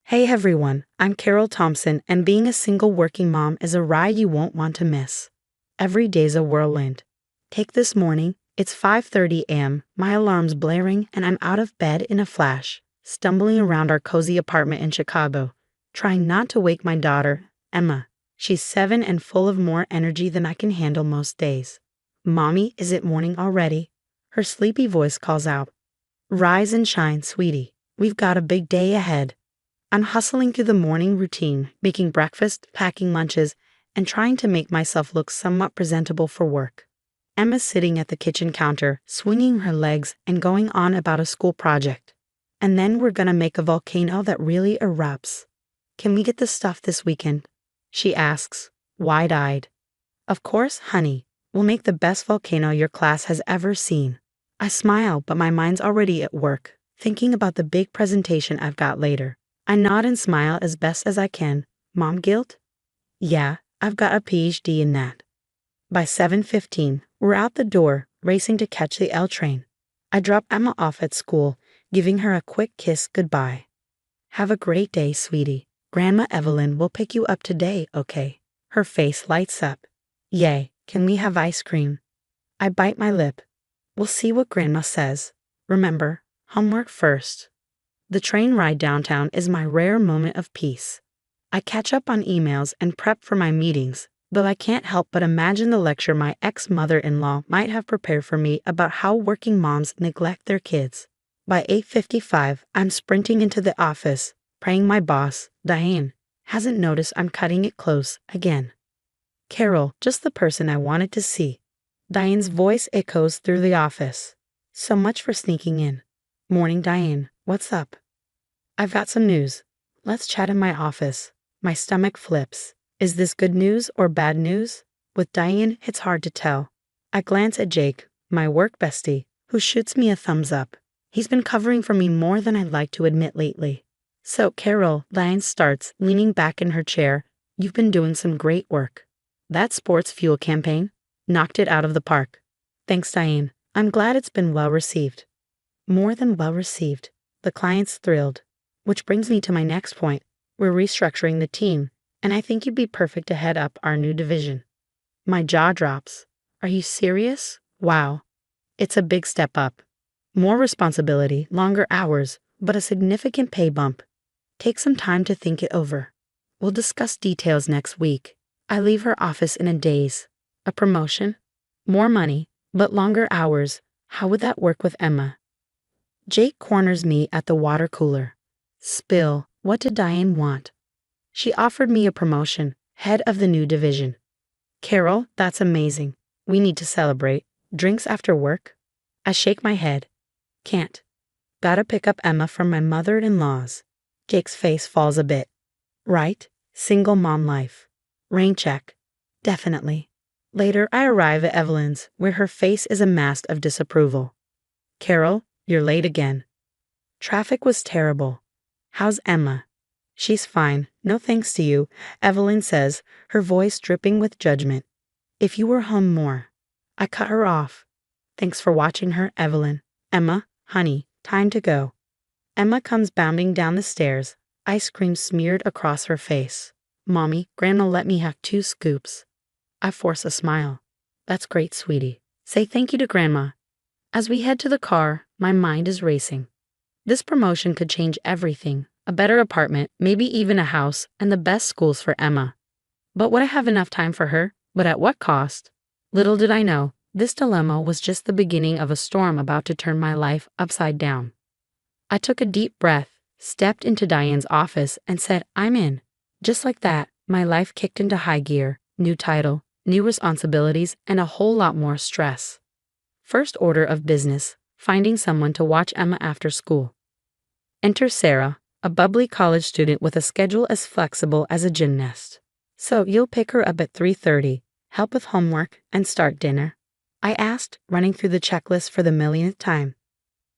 Hey everyone, I'm Carol Thompson, and being a single working mom is a ride you won't want to miss. Every day's a whirlwind. Take this morning, it's 5:30 a.m., my alarm's blaring, and I'm out of bed in a flash, stumbling around our cozy apartment in Chicago, trying not to wake my daughter, Emma. She's 7 and full of more energy than I can handle most days. Mommy, is it morning already? Her sleepy voice calls out. Rise and shine, sweetie. We've got a big day ahead. I'm hustling through the morning routine, making breakfast, packing lunches, and trying to make myself look somewhat presentable for work. Emma's sitting at the kitchen counter, swinging her legs and going on about a school project. And then we're gonna make a volcano that really erupts. Can we get the stuff this weekend? She asks, wide-eyed. Of course, honey. We'll make the best volcano your class has ever seen. I smile, but my mind's already at work, thinking about the big presentation I've got later. I nod and smile as best as I can. Mom guilt? Yeah, I've got a PhD in that. By 7:15, we're out the door, racing to catch the L train. I drop Emma off at school, giving her a quick kiss goodbye. Have a great day, sweetie. Grandma Evelyn will pick you up today, okay? Her face lights up. Yay, can we have ice cream? I bite my lip. We'll see what Grandma says. Remember, homework first. The train ride downtown is my rare moment of peace. I catch up on emails and prep for my meetings, though I can't help but imagine the lecture my ex-mother-in-law might have prepared for me about how working moms neglect their kids. By 8:55, I'm sprinting into the office, praying my boss, Diane, hasn't noticed I'm cutting it close again. Carol, just the person I wanted to see. Diane's voice echoes through the office. So much for sneaking in. Morning, Diane. What's up? I've got some news. Let's chat in my office. My stomach flips. Is this good news or bad news? With Diane, it's hard to tell. I glance at Jake, my work bestie, who shoots me a thumbs up. He's been covering for me more than I'd like to admit lately. So, Carol, Diane starts, leaning back in her chair. You've been doing some great work. That sports fuel campaign knocked it out of the park. Thanks, Diane. I'm glad it's been well received. More than well received. The client's thrilled. Which brings me to my next point. We're restructuring the team, and I think you'd be perfect to head up our new division. My jaw drops. Are you serious? Wow. It's a big step up. More responsibility, longer hours, but a significant pay bump. Take some time to think it over. We'll discuss details next week. I leave her office in a daze. A promotion? More money, but longer hours. How would that work with Emma? Jake corners me at the water cooler. Spill, what did Diane want? She offered me a promotion, head of the new division. Carol, that's amazing. We need to celebrate. Drinks after work? I shake my head. Can't. Gotta pick up Emma from my mother-in-law's. Jake's face falls a bit. Right, single mom life. Rain check. Definitely. Later, I arrive at Evelyn's, where her face is a mask of disapproval. Carol, you're late again. Traffic was terrible. How's Emma? She's fine, no thanks to you, Evelyn says, her voice dripping with judgment. If you were home more. I cut her off. Thanks for watching her, Evelyn. Emma, honey, time to go. Emma comes bounding down the stairs, ice cream smeared across her face. Mommy, Grandma let me have 2 scoops. I force a smile. That's great, sweetie. Say thank you to Grandma. As we head to the car, my mind is racing. This promotion could change everything. A better apartment, maybe even a house, and the best schools for Emma. But would I have enough time for her? But at what cost? Little did I know, this dilemma was just the beginning of a storm about to turn my life upside down. I took a deep breath, stepped into Diane's office, and said, I'm in. Just like that, my life kicked into high gear, new title, new responsibilities, and a whole lot more stress. First order of business, finding someone to watch Emma after school. Enter Sarah, a bubbly college student with a schedule as flexible as a gymnast. So you'll pick her up at 3:30, help with homework, and start dinner? I asked, running through the checklist for the millionth time.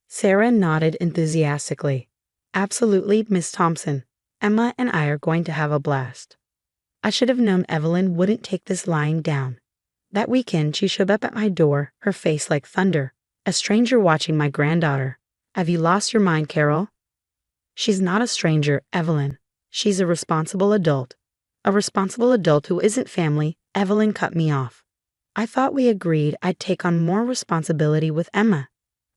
Sarah nodded enthusiastically. Absolutely, Miss Thompson. Emma and I are going to have a blast. I should have known Evelyn wouldn't take this lying down. That weekend, she showed up at my door, her face like thunder. A stranger watching my granddaughter. Have you lost your mind, Carol? She's not a stranger, Evelyn. She's a responsible adult. A responsible adult who isn't family. Evelyn cut me off. I thought we agreed I'd take on more responsibility with Emma.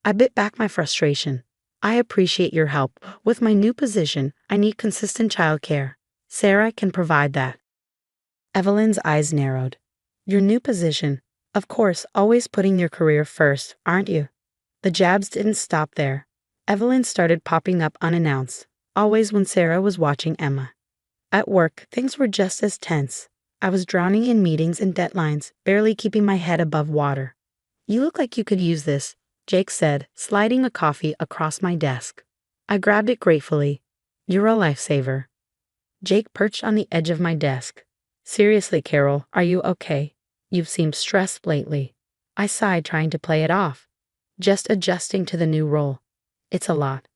I bit back my frustration. I appreciate your help. With my new position, I need consistent childcare. Sarah can provide that. Evelyn's eyes narrowed. Your new position? Of course, always putting your career first, aren't you? The jabs didn't stop there. Evelyn started popping up unannounced, always when Sarah was watching Emma. At work, things were just as tense. I was drowning in meetings and deadlines, barely keeping my head above water. You look like you could use this, Jake said, sliding a coffee across my desk. I grabbed it gratefully. You're a lifesaver. Jake perched on the edge of my desk. Seriously, Carol, are you okay? You've seemed stressed lately. I sighed, trying to play it off. Just adjusting to the new role. It's a lot.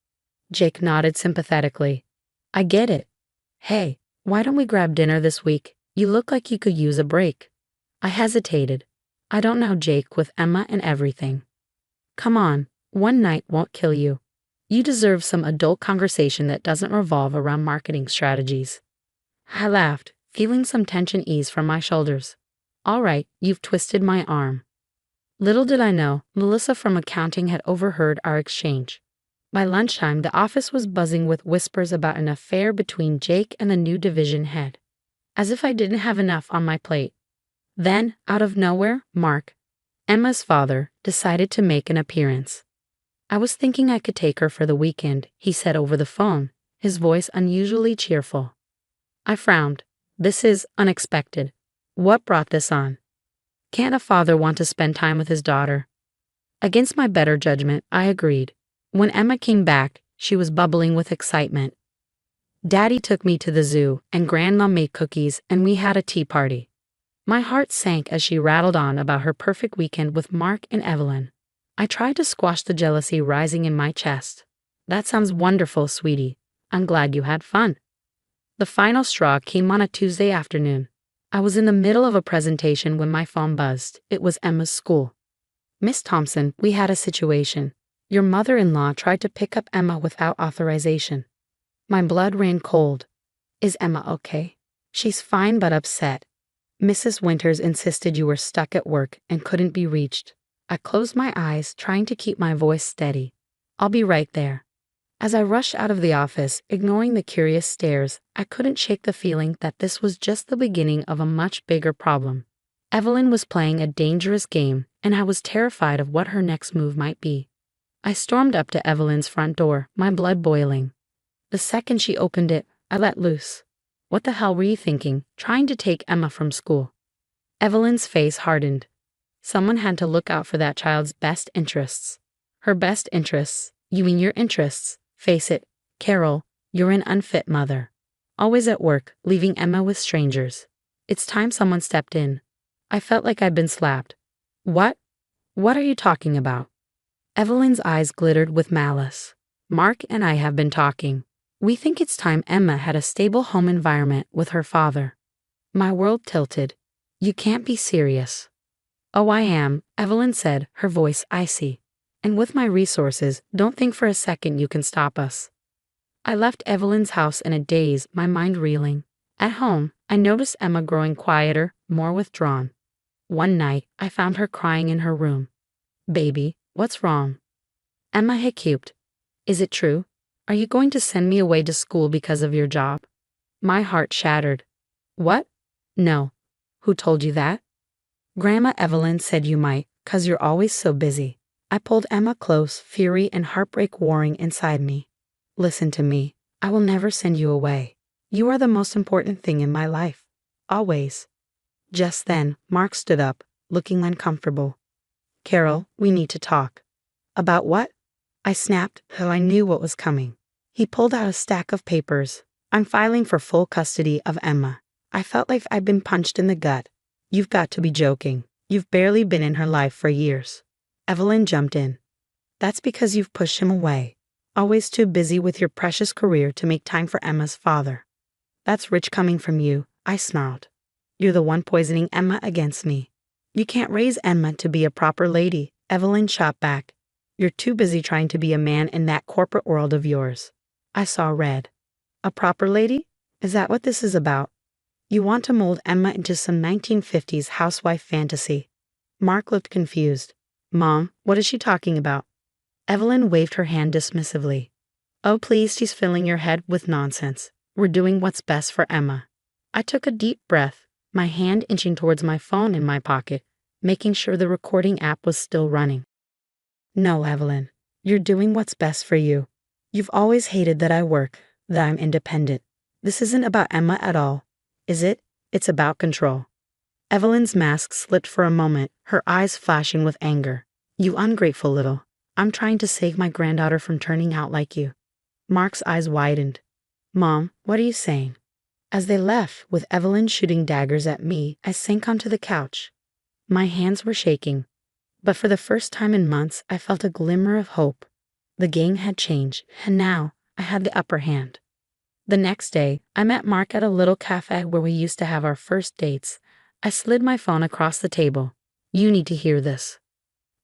Jake nodded sympathetically. I get it. Hey, why don't we grab dinner this week? You look like you could use a break. I hesitated. I don't know, Jake, with Emma and everything. Come on, one night won't kill you. You deserve some adult conversation that doesn't revolve around marketing strategies. I laughed, feeling some tension ease from my shoulders. All right, you've twisted my arm. Little did I know, Melissa from accounting had overheard our exchange. By lunchtime, the office was buzzing with whispers about an affair between Jake and the new division head. As if I didn't have enough on my plate. Then, out of nowhere, Mark, Emma's father, decided to make an appearance. I was thinking I could take her for the weekend, he said over the phone, his voice unusually cheerful. I frowned. This is unexpected. What brought this on? Can't a father want to spend time with his daughter? Against my better judgment, I agreed. When Emma came back, she was bubbling with excitement. Daddy took me to the zoo, and Grandma made cookies, and we had a tea party. My heart sank as she rattled on about her perfect weekend with Mark and Evelyn. I tried to squash the jealousy rising in my chest. That sounds wonderful, sweetie. I'm glad you had fun. The final straw came on a Tuesday afternoon. I was in the middle of a presentation when my phone buzzed. It was Emma's school. Miss Thompson, we had a situation. Your mother-in-law tried to pick up Emma without authorization. My blood ran cold. Is Emma okay? She's fine but upset. Mrs. Winters insisted you were stuck at work and couldn't be reached. I closed my eyes, trying to keep my voice steady. I'll be right there. As I rushed out of the office, ignoring the curious stares, I couldn't shake the feeling that this was just the beginning of a much bigger problem. Evelyn was playing a dangerous game, and I was terrified of what her next move might be. I stormed up to Evelyn's front door, my blood boiling. The second she opened it, I let loose. What the hell were you thinking, trying to take Emma from school? Evelyn's face hardened. Someone had to look out for that child's best interests. Her best interests? You mean your interests? Face it, Carol, you're an unfit mother. Always at work, leaving Emma with strangers. It's time someone stepped in. I felt like I'd been slapped. What? What are you talking about? Evelyn's eyes glittered with malice. Mark and I have been talking. We think it's time Emma had a stable home environment with her father. My world tilted. You can't be serious. Oh, I am, Evelyn said, her voice icy. And with my resources, don't think for a second you can stop us. I left Evelyn's house in a daze, my mind reeling. At home, I noticed Emma growing quieter, more withdrawn. One night, I found her crying in her room. Baby, what's wrong? Emma hiccoughed. Is it true? Are you going to send me away to school because of your job? My heart shattered. What? No. Who told you that? Grandma Evelyn said you might, 'cause you're always so busy. I pulled Emma close, fury and heartbreak warring inside me. Listen to me. I will never send you away. You are the most important thing in my life. Always. Just then, Mark stood up, looking uncomfortable. Carol, we need to talk. About what? I snapped, though I knew what was coming. He pulled out a stack of papers. I'm filing for full custody of Emma. I felt like I'd been punched in the gut. You've got to be joking. You've barely been in her life for years. Evelyn jumped in. That's because you've pushed him away. Always too busy with your precious career to make time for Emma's father. That's rich coming from you, I snarled. You're the one poisoning Emma against me. You can't raise Emma to be a proper lady, Evelyn shot back. You're too busy trying to be a man in that corporate world of yours. I saw red. A proper lady? Is that what this is about? You want to mold Emma into some 1950s housewife fantasy. Mark looked confused. Mom, what is she talking about? Evelyn waved her hand dismissively. Oh, please, she's filling your head with nonsense. We're doing what's best for Emma. I took a deep breath, my hand inching towards my phone in my pocket, making sure the recording app was still running. No, Evelyn, you're doing what's best for you. You've always hated that I work, that I'm independent. This isn't about Emma at all, is it? It's about control. Evelyn's mask slipped for a moment, her eyes flashing with anger. You ungrateful little. I'm trying to save my granddaughter from turning out like you. Mark's eyes widened. Mom, what are you saying? As they left, with Evelyn shooting daggers at me, I sank onto the couch. My hands were shaking. But for the first time in months, I felt a glimmer of hope. The game had changed, and now I had the upper hand. The next day, I met Mark at a little cafe where we used to have our first dates. I slid my phone across the table. You need to hear this.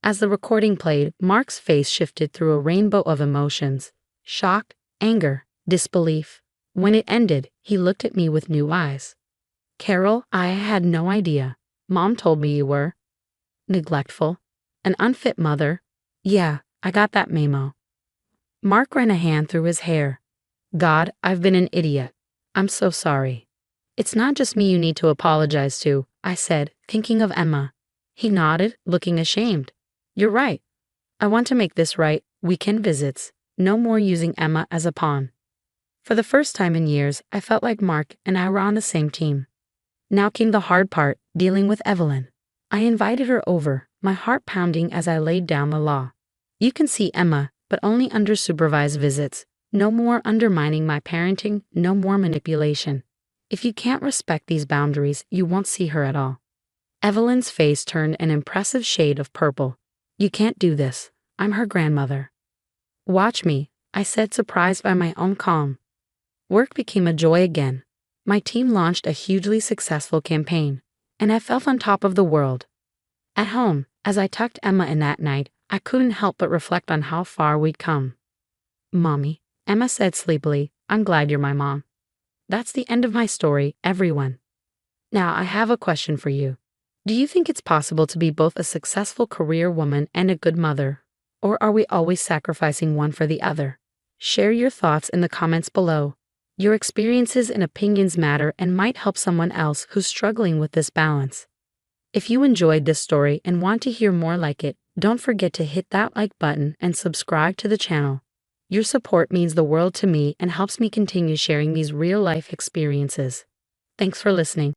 As the recording played, Mark's face shifted through a rainbow of emotions. Shock, anger, disbelief. When it ended, he looked at me with new eyes. Carol, I had no idea. Mom told me you were neglectful, an unfit mother. Yeah, I got that memo. Mark ran a hand through his hair. God, I've been an idiot. I'm so sorry. It's not just me you need to apologize to, I said, thinking of Emma. He nodded, looking ashamed. You're right. I want to make this right. Weekend visits. No more using Emma as a pawn. For the first time in years, I felt like Mark and I were on the same team. Now came the hard part, dealing with Evelyn. I invited her over, my heart pounding as I laid down the law. You can see Emma, but only under supervised visits. No more undermining my parenting, no more manipulation. If you can't respect these boundaries, you won't see her at all. Evelyn's face turned an impressive shade of purple. You can't do this. I'm her grandmother. Watch me, I said, surprised by my own calm. Work became a joy again. My team launched a hugely successful campaign, and I felt on top of the world. At home, as I tucked Emma in that night, I couldn't help but reflect on how far we'd come. Mommy, Emma said sleepily, I'm glad you're my mom. That's the end of my story, everyone. Now I have a question for you. Do you think it's possible to be both a successful career woman and a good mother? Or are we always sacrificing one for the other? Share your thoughts in the comments below. Your experiences and opinions matter and might help someone else who's struggling with this balance. If you enjoyed this story and want to hear more like it, don't forget to hit that like button and subscribe to the channel. Your support means the world to me and helps me continue sharing these real-life experiences. Thanks for listening.